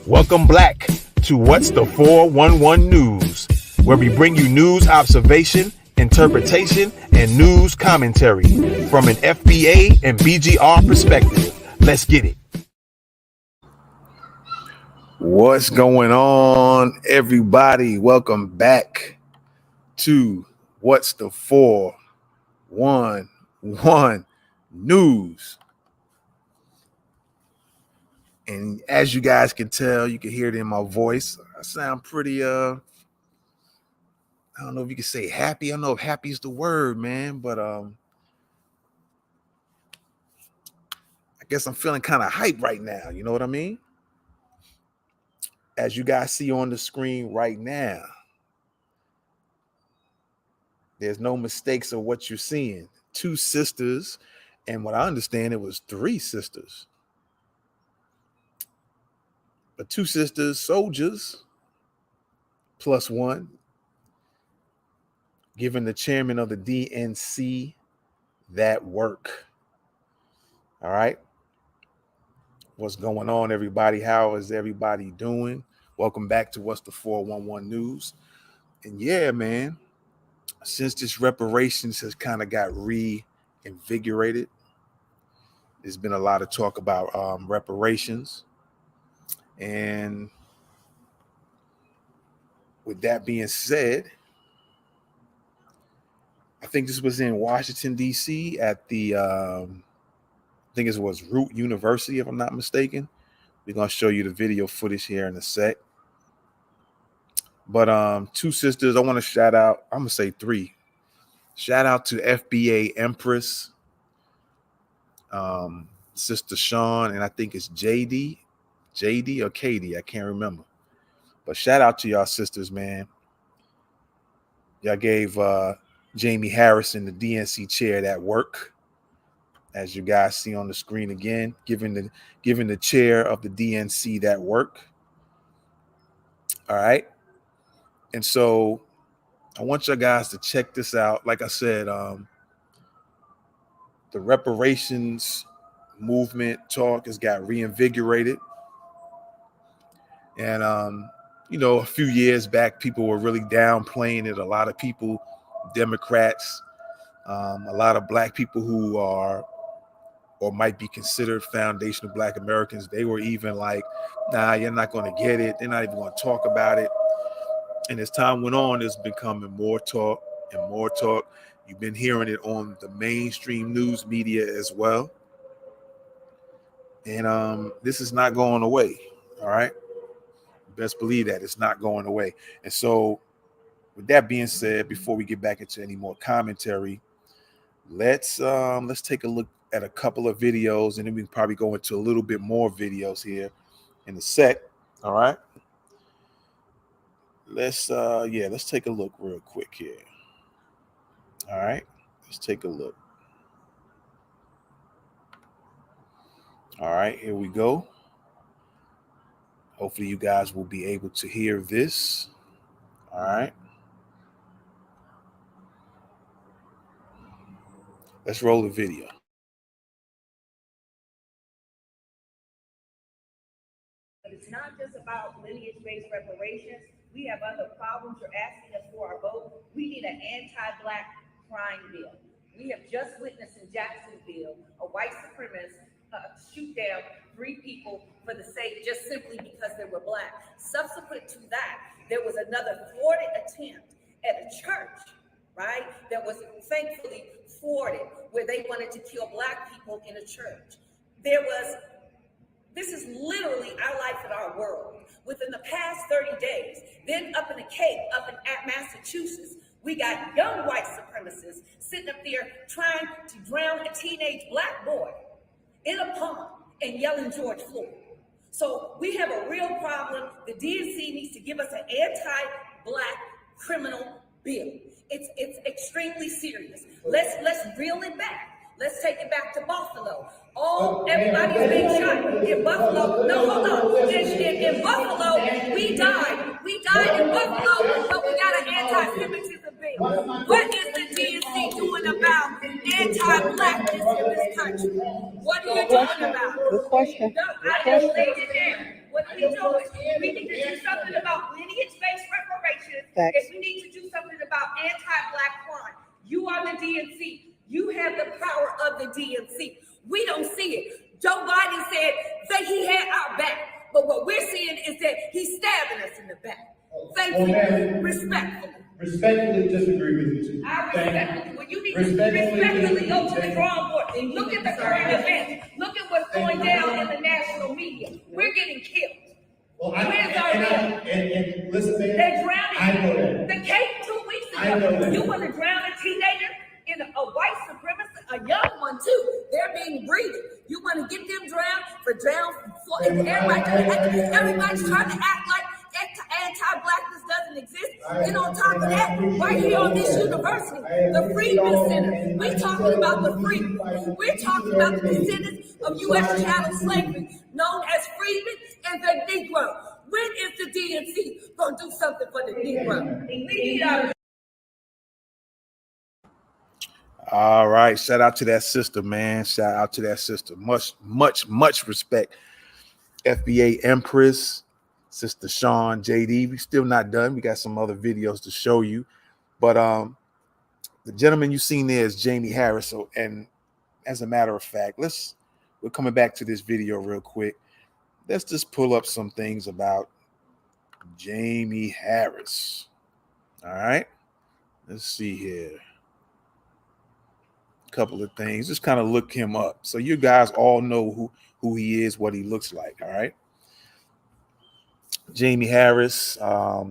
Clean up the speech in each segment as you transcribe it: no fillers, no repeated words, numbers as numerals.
Welcome back to What's the 411 News, where we bring you news observation, interpretation, and news commentary from an FBA and BGR perspective. Let's get it. What's going on, everybody? Welcome back to What's the 411 News. And as you guys can tell, you can hear it in my voice. I sound pretty, I don't know if you can say happy. I don't know if happy is the word, man, but I guess I'm feeling kind of hype right now. You know what I mean? As you guys see on the screen right now, there's no mistakes of what you're seeing. Two sisters, and what I understand, it was three sisters. But two sisters, soldiers, plus one, giving the chairman of the DNC that work. All right. What's going on, everybody? How is everybody doing? Welcome back to What's the 411 News. And yeah, man, since this reparations has kind of got reinvigorated, there's been a lot of talk about reparations. And with that being said, I think this was in Washington, D.C. at the, I think it was Root University, if I'm not mistaken. We're going to show you the video footage here in a sec. But two sisters, I want to shout out, I'm going to say three. Shout out to FBA Empress, Sister Sean, and I think it's JD or Katie, I can't remember. But shout out to y'all sisters, man. Y'all gave Jaime Harrison, the DNC chair, that work. As you guys see on the screen again, giving the chair of the DNC that work. All right. And so I want you guys to check this out. Like I said, the reparations movement talk has got reinvigorated. And, a few years back, people were really downplaying it. A lot of people, Democrats, a lot of Black people who are or might be considered foundational Black Americans, they were even like, nah, you're not going to get it. They're not even going to talk about it. And as time went on, it's becoming more talk and more talk. You've been hearing it on the mainstream news media as well. And this is not going away. All right. Best believe that it's not going away. And so with that being said, before we get back into any more commentary, let's take a look at a couple of videos, and then we can probably go into a little bit more videos here in a sec. All right. Let's take a look real quick here. All right. Let's take a look. All right, here we go. Hopefully you guys will be able to hear this. All right. Let's roll the video. But it's not just about lineage-based reparations. We have other problems. You're asking us for our vote. We need an anti-Black crime bill. We have just witnessed in Jacksonville a white supremacist shoot down 3 people for the sake, just simply because they were Black. Subsequent to that, there was another thwarted attempt at a church, right, that was thankfully thwarted, where they wanted to kill Black people in a church. This is literally our life and our world. Within the past 30 days, then up in the Cape, up in Massachusetts, we got young white supremacists sitting up there trying to drown a teenage Black boy in a pond and yelling George Floyd. So we have a real problem. The DNC needs to give us an anti-Black criminal bill. It's extremely serious. Let's reel it back. Let's take it back to Buffalo. Everybody is being shot in Buffalo. No, hold on. In Buffalo, we died. We died in Buffalo, but we got an anti-Semitism bill. What is the DNC doing about anti-Blackness in this country? What are you talking about? Good question. No, I laid it down. What are we doing? We need to do something about lineage-based reparations. If we need to do something about anti-Black crime, you are the DNC. You have the power of the DNC. We don't see it. Joe Biden said that he had our back, but what we're seeing is that he's stabbing us in the back. Thank you. Respectfully. Respectfully disagree with you too. I respectfully. Well, you need to respectfully go to the drawing board. Look at the current events. Look at what's going down in the national media. We're getting killed. Well, Where's our and listen, man, they're drowning. I know that. The case 2 weeks ago. I know that. You want to drown a teenager in a white supremacist, a young one too. They're being breeded. You want to get them drowned for everybody's trying to act like anti-Blackness doesn't exist. And on top of that, right here on this university, the Freedmen Center, we're talking about the Freedmen. We're talking about the descendants of U.S. chattel slavery, known as Freedmen and the Negro. When is the DNC going to do something for the Negro? We need our All right. Shout out to that sister, man. Shout out to that sister. Much respect. FBA Empress, Sister Sean, JD. We still not done. We got some other videos to show you. But the gentleman you seen there is Jaime Harrison. And as a matter of fact, we're coming back to this video real quick. Let's just pull up some things about Jaime Harris. All right. Let's see here. Couple of things, just kind of look him up so you guys all know who he is, what he looks like. All right. Jaime Harris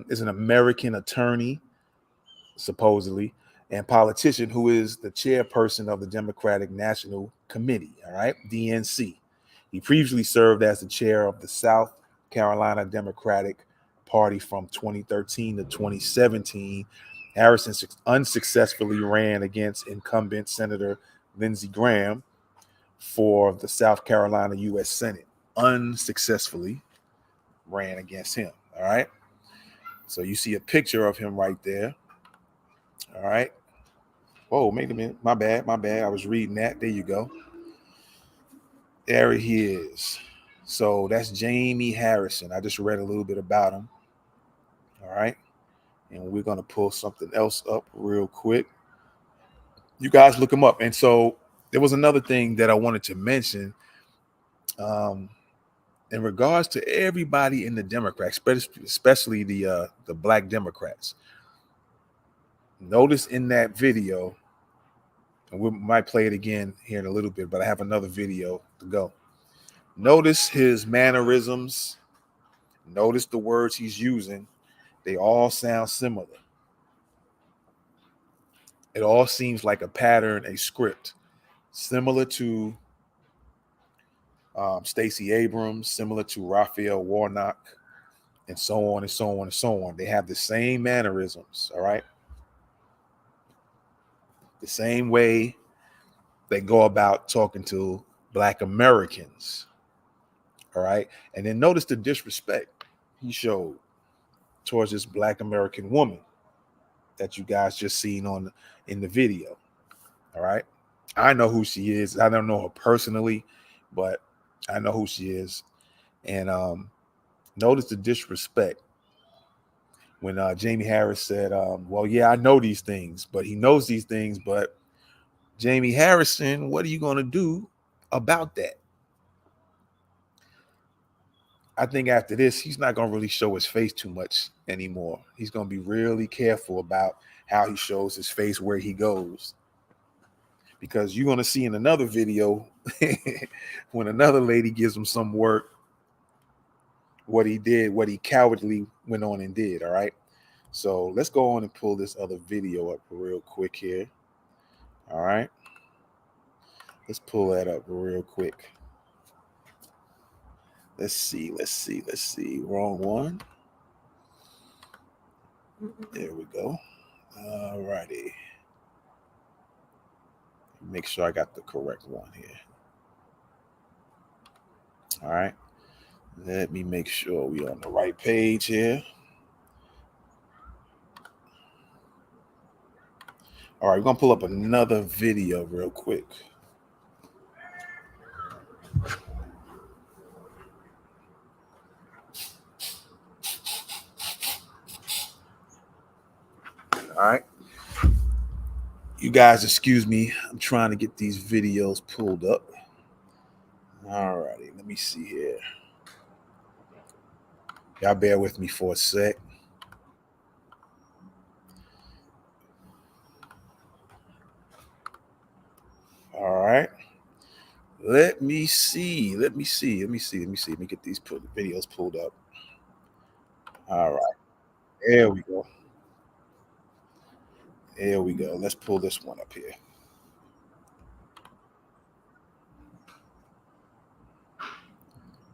is an American attorney, supposedly, and politician who is the chairperson of the Democratic National Committee, all right, DNC. He previously served as the chair of the South Carolina Democratic Party from 2013 to 2017. Harrison unsuccessfully ran against incumbent Senator Lindsey Graham for the South Carolina U.S. Senate. Unsuccessfully ran against him. All right. So you see a picture of him right there. All right. Whoa, wait a minute. My bad. I was reading that. There you go. There he is. So that's Jaime Harrison. I just read a little bit about him. All right. And we're going to pull something else up real quick. You guys look him up. And so there was another thing that I wanted to mention in regards to everybody in the Democrats, especially the Black Democrats. Notice in that video, and we might play it again here in a little bit, but I have another video to go. Notice his mannerisms. Notice the words he's using. They all sound similar. It all seems like a pattern, a script, similar to Stacey Abrams, similar to Raphael Warnock, and so on and so on and so on. They have the same mannerisms, all right? The same way they go about talking to Black Americans, all right? And then notice the disrespect he showed towards this Black American woman that you guys just seen in the video. All right. I know who she is. I don't know her personally, but I know who she is. And notice the disrespect when Jaime Harris said, well, yeah, I know these things, but he knows these things. But Jaime Harrison, what are you going to do about that? I think after this, he's not going to really show his face too much anymore. He's going to be really careful about how he shows his face, where he goes. Because you're going to see in another video when another lady gives him some work, what he did, what he cowardly went on and did, all right? So let's go on and pull this other video up real quick here. All right? Let's pull that up real quick. Let's see. Wrong one. There we go. All righty. Make sure I got the correct one here. All right. Let me make sure we're on the right page here. All right, we're going to pull up another video real quick. All right. You guys, excuse me. I'm trying to get these videos pulled up. All righty. Let me see here. Y'all bear with me for a sec. All right. Let me see. Let me get these videos pulled up. All right. There we go. There we go. Let's pull this one up here.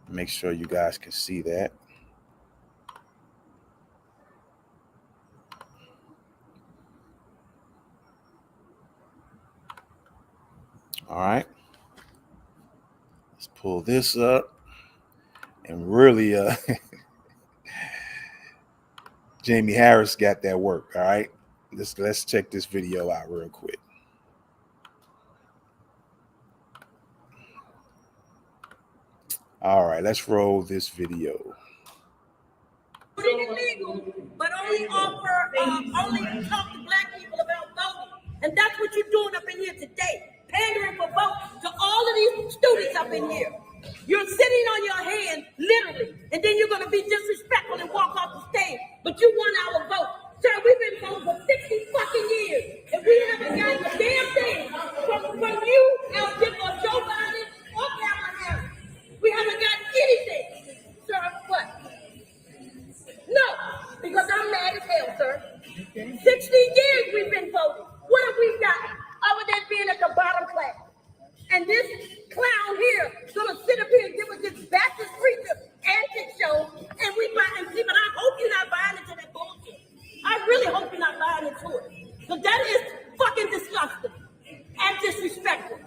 Make sure you guys can see that. All right. Let's pull this up. And really, Jaime Harris got that work. All right. Let's check this video out real quick. All right, let's roll this video. Illegal, but only talk to black people about voting. And that's what you're doing up in here today, pandering for votes to all of these students up in here. You're sitting on your hands, literally, and then you're going to be disrespectful and walk off the stage. But you want our vote. Sir, we've been voting for 60 fucking years, and we haven't gotten a damn thing from you, Elgin, or Joe Biden, or Kamala Harris. We haven't gotten anything. Sir, what? No, because I'm mad as hell, sir. 60 years we've been voting. What have we got other than being at the bottom class? And this clown here is gonna sit up here and give us this Baptist preacher antic show, and we buy and see, but I hope you're not buying into that bullshit. I really hope you're not buying into it. Because that is fucking disgusting and disrespectful.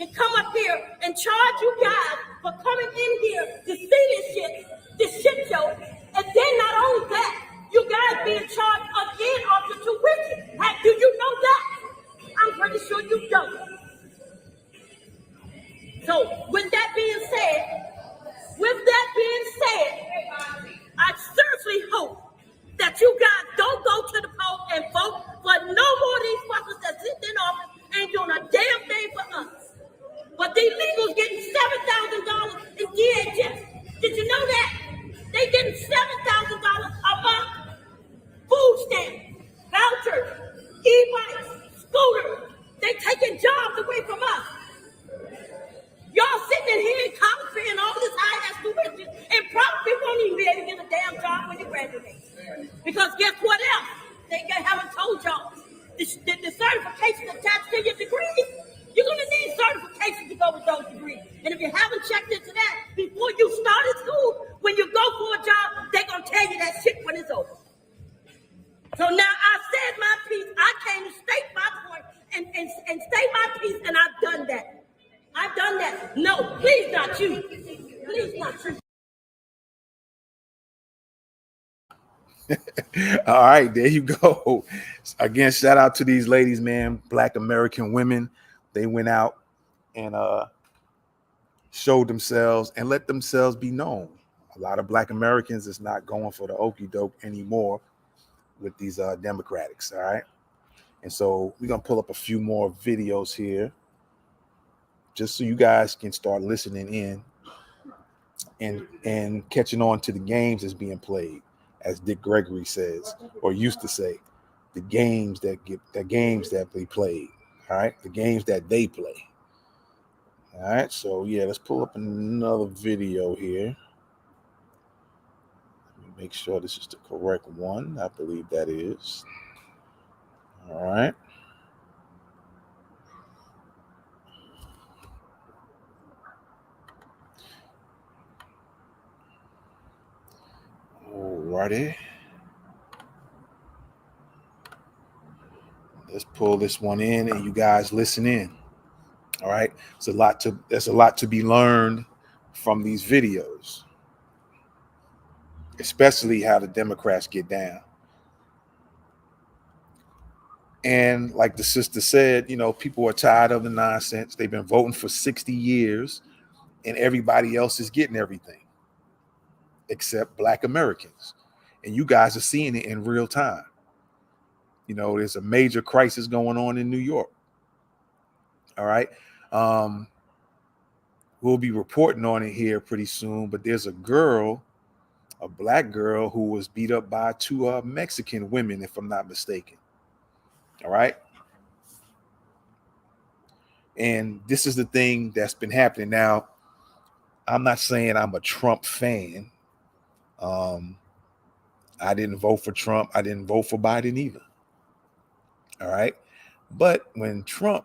And come up here and charge you guys for coming in here to see this shit show. And then not only that, you guys being charged again off the tuition. Do you know that? I'm pretty sure you don't. So with that being said, I seriously hope that you guys don't go to the poll and vote for no more of these fuckers that sit in office ain't doing a damn thing for us. But these legals getting $7,000 in DHS. Did you know that? They getting $7,000 a month. Food stamps, vouchers, e-bikes, scooters. They taking jobs away from us. Y'all sitting in here in college paying all this high-ass tuition and probably won't even be able to get a damn job when you graduate. Because guess what else? They haven't told y'all. The certification attached to your degrees, you're going to need certification to go with those degrees. And if you haven't checked into that before you started school, when you go for a job, they're going to tell you that shit when it's over. So now I said my piece. I came to state my point and state my piece, and I've done that. I've done that. No, please not you. Please not you. All right, there you go. Again, shout out to these ladies, man. Black American women. They went out and showed themselves and let themselves be known. A lot of Black Americans is not going for the okie doke anymore with these Democrats. All right. And so we're going to pull up a few more videos here just so you guys can start listening in and catching on to the games that's being played, as Dick Gregory says, or used to say, the games that they played. All right, the games that they play. All right, so yeah, let's pull up another video here. Let me make sure this is the correct one. I believe that is. All right. Alrighty. Let's pull this one in and you guys listen in. All right. There's a lot to be learned from these videos, especially how the Democrats get down. And like the sister said, you know, people are tired of the nonsense. They've been voting for 60 years and everybody else is getting everything except Black Americans. And you guys are seeing it in real time. there's a major crisis going on in New York. All right. We'll be reporting on it here pretty soon, but there's a black girl who was beat up by two Mexican women, if I'm not mistaken. All right. And this is the thing that's been happening. Now, I'm not saying I'm a Trump fan. I didn't vote for Trump. I didn't vote for Biden either. All right. But when Trump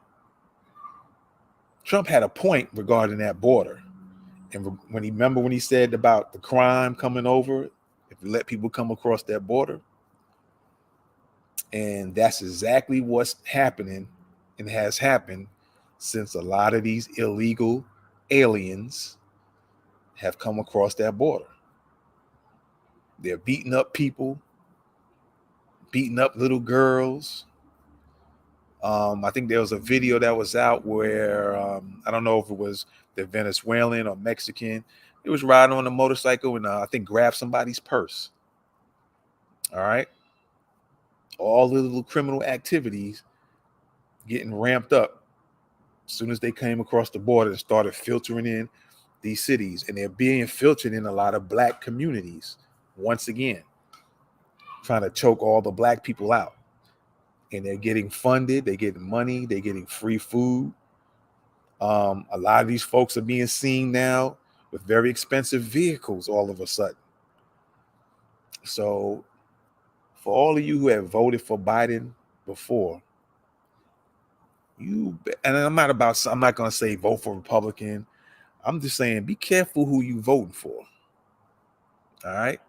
had a point regarding that border. And when he said about the crime coming over, if you let people come across that border, and that's exactly what's happening and has happened since a lot of these illegal aliens have come across that border. They're beating up people, beating up little girls. I think there was a video that was out where I don't know if it was the Venezuelan or Mexican. It was riding on a motorcycle and I think grabbed somebody's purse. All right. All the little criminal activities getting ramped up as soon as they came across the border and started filtering in these cities. And they're being filtered in a lot of black communities. Once again, trying to choke all the black people out. And they're getting funded, they're getting money, they're getting free food. A lot of these folks are being seen now with very expensive vehicles all of a sudden. So for all of you who have voted for Biden before, and I'm not going to say vote for Republican. I'm just saying be careful who you voting for. All right.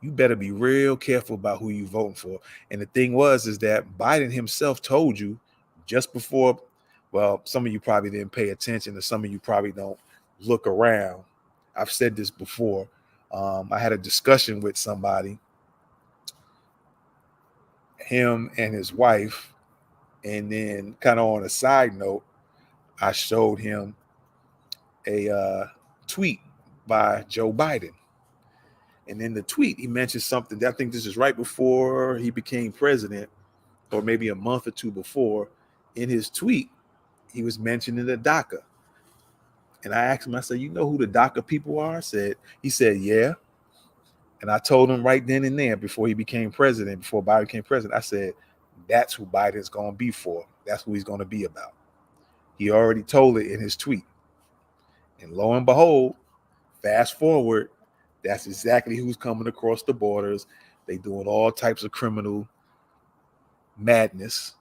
You better be real careful about who you voting for. And the thing is that Biden himself told you just before, well, some of you probably didn't pay attention, or some of you probably don't look around. I've said this before. I had a discussion with somebody, him and his wife, and then kind of on a side note, I showed him a tweet by Joe Biden. And in the tweet, he mentioned something that I think this is right before he became president, or maybe a month or two before. In his tweet, he was mentioning the DACA. And I asked him, I said, you know who the DACA people are? He said, yeah. And I told him right then and there, before Biden became president, I said, that's who Biden's going to be for. That's who he's going to be about. He already told it in his tweet. And lo and behold, fast forward, that's exactly who's coming across the borders. They doing all types of criminal madness.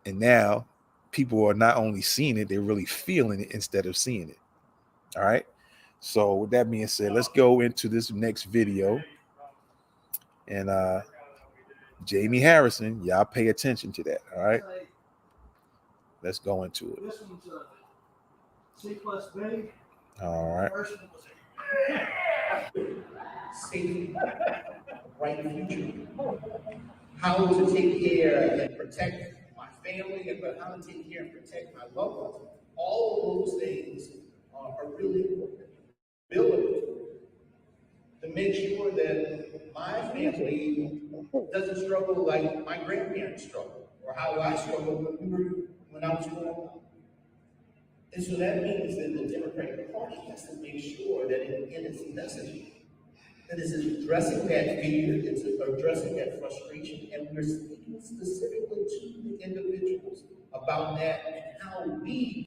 And now people are not only seeing it, they're really feeling it instead of seeing it. All right. So with that being said, let's go into this next video. And Jaime Harrison, y'all pay attention to that. All right. Let's go into it. This one's C plus B. All right. Safety, bright future. How to take care and protect my family, and how to take care and protect my loved ones. All of those things are really important. Ability to make sure that my family doesn't struggle like my grandparents struggled, or how I struggled when I was growing up. And so that means that the Democratic Party has to make sure that in its messaging, that is addressing that fear, it's addressing that frustration, and we're speaking specifically to the individuals about that and how we.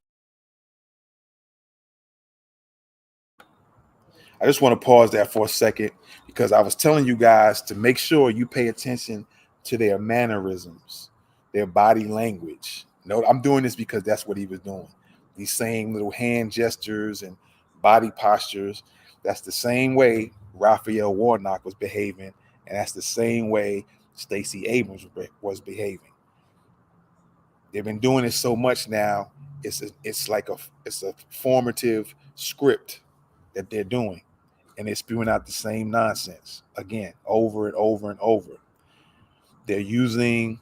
I just want to pause that for a second, because I was telling you guys to make sure you pay attention to their mannerisms, their body language. No, I'm doing this because that's what he was doing. These same little hand gestures and body postures. That's the same way Raphael Warnock was behaving, and that's the same way Stacey Abrams was behaving. They've been doing it so much now. It's like a formative script that they're doing, and they're spewing out the same nonsense again, over and over and over. They're using,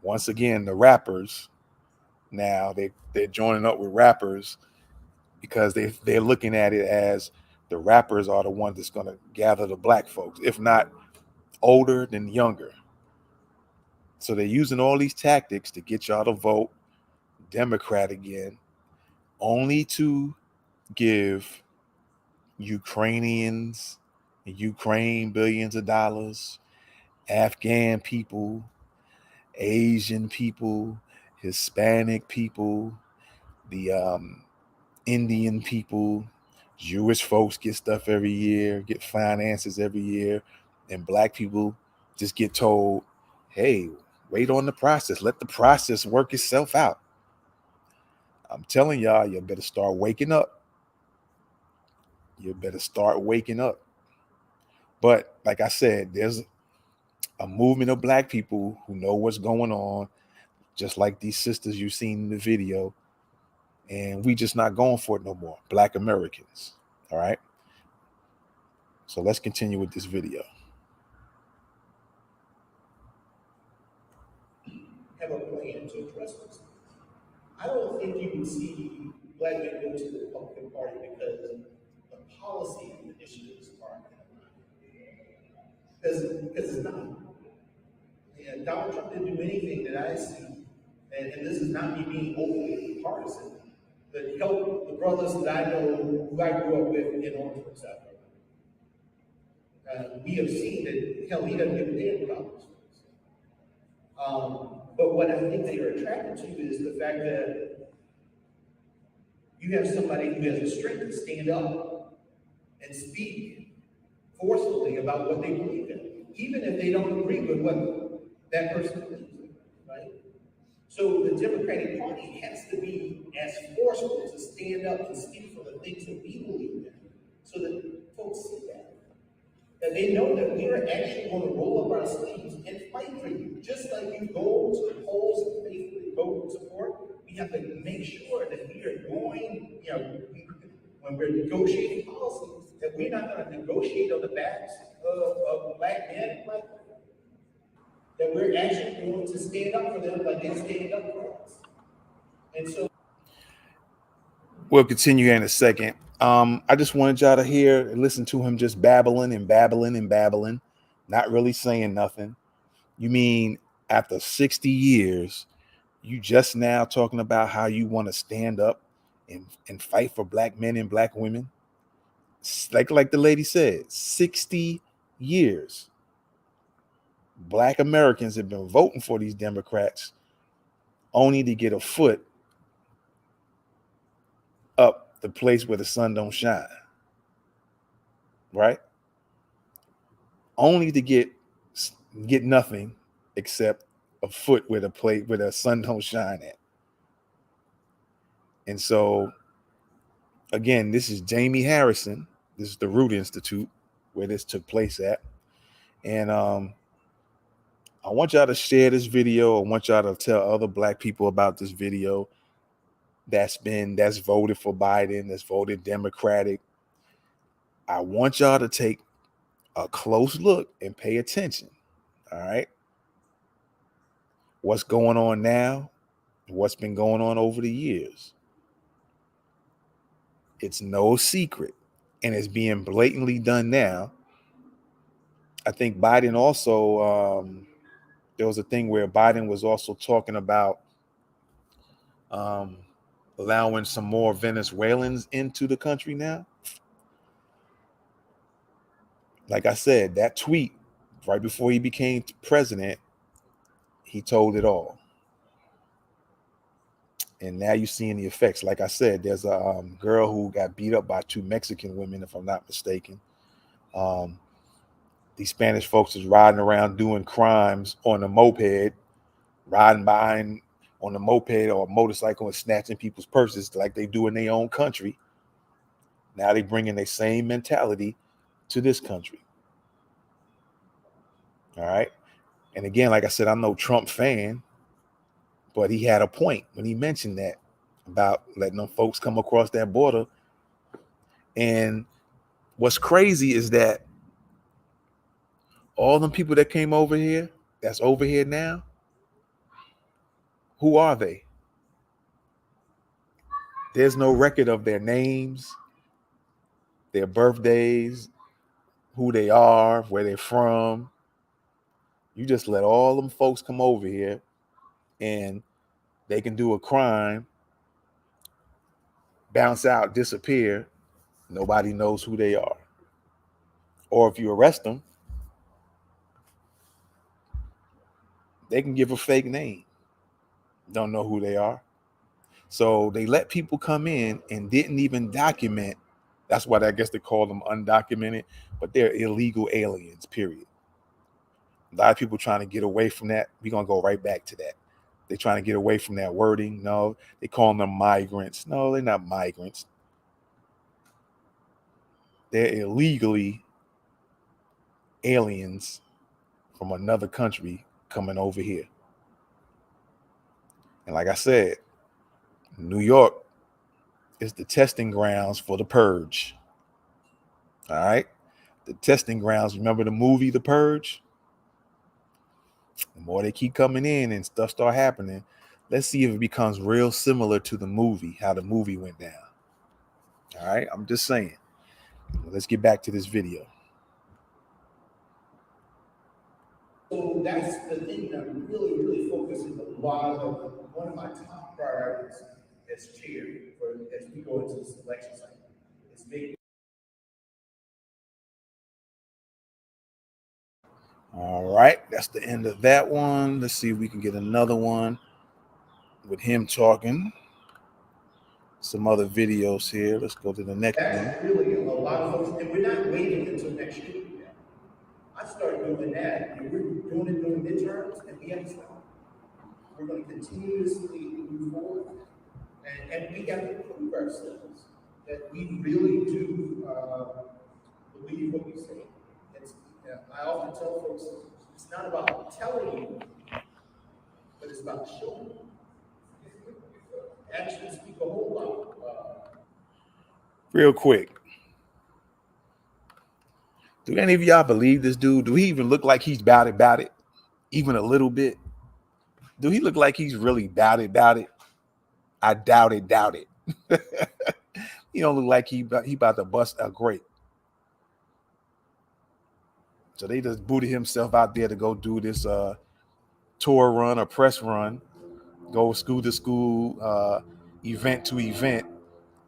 once again, the rappers. Now they're joining up with rappers because they're looking at it as the rappers are the ones that's going to gather the black folks, if not older, then younger. So they're using all these tactics to get y'all to vote Democrat again, only to give Ukrainians in Ukraine billions of dollars, Afghan people, Asian people, Hispanic people, the Indian people, Jewish folks get stuff every year, get finances every year, and black people just get told, hey, wait on the process. Let the process work itself out. I'm telling y'all, you better start waking up. You better start waking up. But like I said, there's a movement of black people who know what's going on, just like these sisters you seen in the video. And we just not going for it no more. Black Americans. All right. So let's continue with this video. Have a plan to address this. I don't think you can see black men go to the Republican Party because the policy initiatives are because it's not. And Donald Trump didn't do anything that I see, and this is not me being overly partisan, but help the brothers that I know who I grew up with in Orangeburg, South Carolina. We have seen that, hell, he doesn't give a damn about this. But what I think they are attracted to is the fact that you have somebody who has the strength to stand up and speak forcefully about what they believe in, even if they don't agree with what that person believes in, right? So the Democratic Party has to be as forceful to stand up and speak for the things that we believe in, so that folks see that they know that we are actually going to roll up our sleeves and fight for you. Just like you go to the polls and faithfully vote and support, we have to make sure that we are going, when we're negotiating policies, that we're not going to negotiate on the backs of black men and black women. That we're actually going to stand up for them like they stand up for us. And so we'll continue in a second. I just wanted y'all to hear and listen to him just babbling and babbling and babbling, not really saying nothing. You mean after 60 years, you just now talking about how you want to stand up and fight for black men and black women? Like the lady said, 60 years. Black Americans have been voting for these Democrats only to get a foot up the place where the sun don't shine. Right? Only to get nothing except a foot where the sun don't shine at. And so, again, this is Jaime Harrison. This is the Root Institute where this took place at. And I want y'all to share this video. I want y'all to tell other black people about this video that's voted for Biden, that's voted Democratic. I want y'all to take a close look and pay attention. All right. What's going on now? What's been going on over the years? It's no secret, and it's being blatantly done now. I think Biden also, there was a thing where Biden was also talking about allowing some more Venezuelans into the country now. Like I said, that tweet right before he became president, he told it all. And now you're seeing the effects. Like I said, there's a girl who got beat up by two Mexican women, if I'm not mistaken. These Spanish folks is riding around doing crimes on a moped, riding behind on a moped or a motorcycle and snatching people's purses like they do in their own country. Now they bring in their same mentality to this country. All right. And again, like I said, I'm no Trump fan, but he had a point when he mentioned that about letting them folks come across that border. And what's crazy is that all them people that came over here, that's over here now, who are they? There's no record of their names, their birthdays, who they are, where they're from. You just let all them folks come over here and they can do a crime, bounce out, disappear. Nobody knows who they are. Or if you arrest them, they can give a fake name. Don't know who they are. So they let people come in and didn't even document. That's why I guess they call them undocumented, but they're illegal aliens, period. A lot of people trying to get away from that. We're going to go right back to that. They're trying to get away from that wording. No, they call them migrants. No, they're not migrants. They're illegally aliens from another country coming over here. And like I said, New York is the testing grounds for the purge. All right. The testing grounds. Remember the movie The Purge? The more they keep coming in and stuff start happening, let's see if it becomes real similar to the movie, how the movie went down. All right. I'm just saying. Let's get back to this video. So that's the thing that I'm really focusing a lot of. One of my top priorities as chair as we go into this election cycle is making. All right, that's the end of that one. Let's see if we can get another one with him talking. Some other videos here. Let's go to the next one. That's really a lot of folks, and we're not waiting until next year. I started doing that, and we're doing it during midterms, and we haven't stopped. We're going to continuously move forward, and we got to prove ourselves that we really do believe what we say. I often tell folks, it's not about telling you, but it's about showing you. Actions speak a whole lot. Real quick. Do any of y'all believe this dude? Do he even look like he's about it? Even a little bit? Do he look like he's really about it? I doubt it. He don't look like he about to bust a grape. So they just booted himself out there to go do this tour run or press run, go school to school, event to event.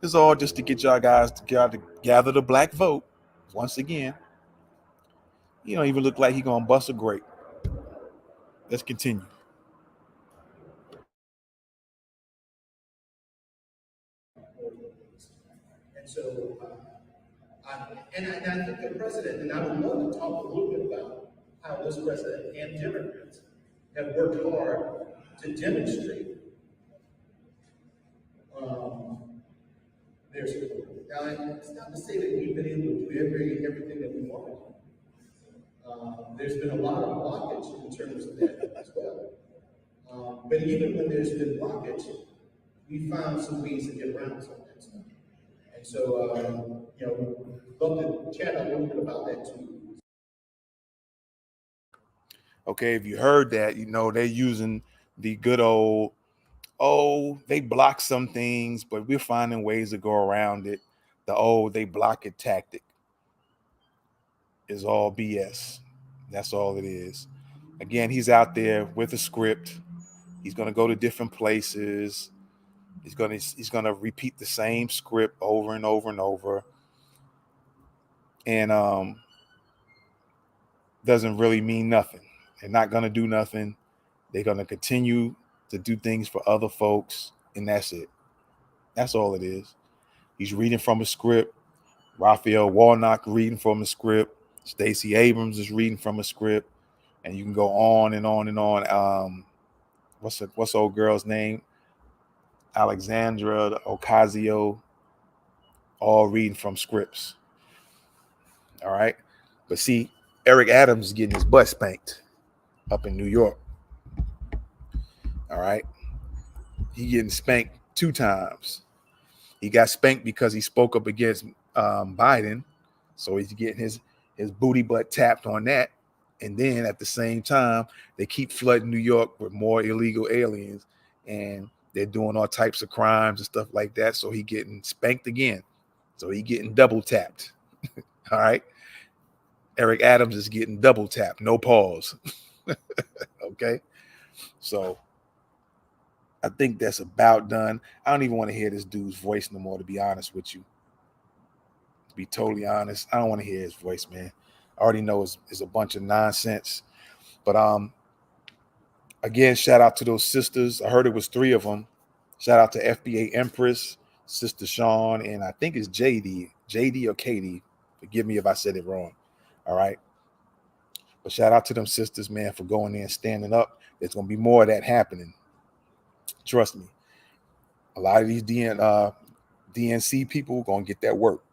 It's all just to get y'all guys to gather the black vote. Once again, he don't even look like he gonna bust a grape. Let's continue. And so, I think the president, and I would love to talk a little bit about how this president and Democrats have worked hard to demonstrate their support. Now, it's not to say that we've been able to do everything that we wanted. There's been a lot of blockage in terms of that as well. But even when there's been blockage, we found some ways to get around some of that stuff. And so, love to chat a little bit about that too. Okay, if you heard that, they're using the good old, they block some things, but we're finding ways to go around it. They block it tactic is all BS. That's all it is. Again, he's out there with a script. He's going to go to different places. He's going to repeat the same script over and over and over. And doesn't really mean nothing. They're not going to do nothing. They're going to continue to do things for other folks, and that's it. That's all it is. He's reading from a script. Raphael Warnock reading from a script. Stacey Abrams is reading from a script, and you can go on and on and on. What's the old girl's name? Alexandra Ocasio, all reading from scripts. All right, but see, Eric Adams is getting his butt spanked up in New York. All right, he getting spanked 2 times. He got spanked because he spoke up against Biden, so he's getting his booty butt tapped on that. And then at the same time, they keep flooding New York with more illegal aliens, and they're doing all types of crimes and stuff like that. So he getting spanked again. So he getting double tapped. All right. Eric Adams is getting double tapped. No pause. Okay. So I think that's about done. I don't even want to hear this dude's voice no more, to be honest with you. To be totally honest, I don't want to hear his voice, man. I already know it's a bunch of nonsense. But again, shout out to those sisters. I heard it was 3 of them. Shout out to FBA Empress, Sister Sean, and I think it's JD or Katie. Forgive me if I said it wrong. All right. But shout out to them sisters, man, for going there and standing up. There's going to be more of that happening. Trust me. A lot of these DNC people going to get that work.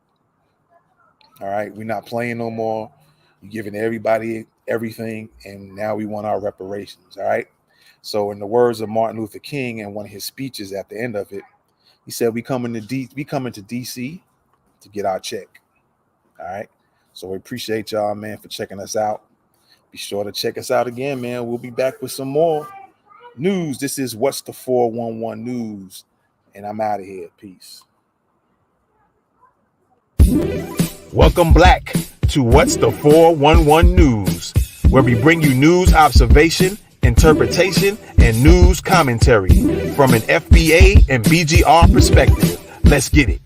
All right. We're not playing no more. You're giving everybody everything, and now we want our reparations. All right. So in the words of Martin Luther King in one of his speeches at the end of it, he said, we coming to DC to get our check. All right. So we appreciate y'all, man, for checking us out. Be sure to check us out again, man. We'll be back with some more news. This is What's the 411 News, and I'm out of here. Peace. Welcome back to What's the 411 News, where we bring you news observation, interpretation, and news commentary from an FBA and BGR perspective. Let's get it.